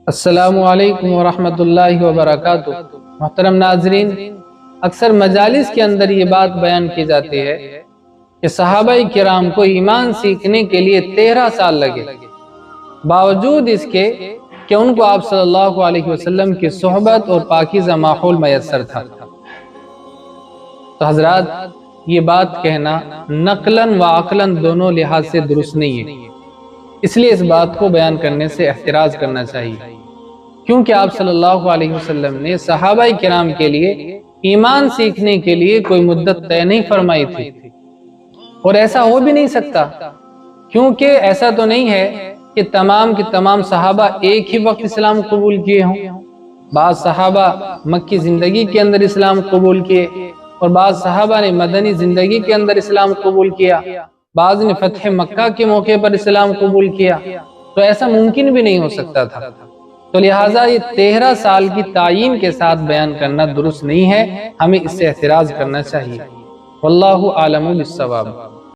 السلام علیکم ورحمۃ اللہ وبرکاتہ۔ محترم ناظرین، اکثر مجالس کے اندر یہ بات بیان کی جاتی ہے کہ صحابہ کرام کو ایمان سیکھنے کے لیے 13 سال لگے، باوجود اس کے کہ ان کو آپ صلی اللہ علیہ وسلم کی صحبت اور پاکیزہ ماحول میسر تھا۔ تو حضرات، یہ بات کہنا نقلاً و عقلاً دونوں لحاظ سے درست نہیں ہے، اس لیے اس بات کو بیان کرنے سے احتراز کرنا چاہیے، کیونکہ آپ صلی اللہ علیہ وسلم نے صحابہ کرام کے لیے ایمان سیکھنے کے لیے کوئی مدت طے نہیں فرمائی تھی، اور ایسا ہو بھی نہیں سکتا، کیونکہ ایسا تو نہیں ہے کہ تمام کے تمام صحابہ ایک ہی وقت اسلام قبول کیے ہوں۔ بعض صحابہ مکی زندگی کے اندر اسلام قبول کیے، اور بعض صحابہ نے مدنی زندگی کے اندر اسلام قبول کیا، بعض نے فتح مکہ کے موقع پر اسلام قبول کیا، تو ایسا ممکن بھی نہیں ہو سکتا تھا۔ تو لہٰذا یہ 13 سال کی تعیین کے ساتھ بیان کرنا درست نہیں ہے، ہمیں اس سے احتراز کرنا چاہیے۔ واللہ اعلم بالصواب۔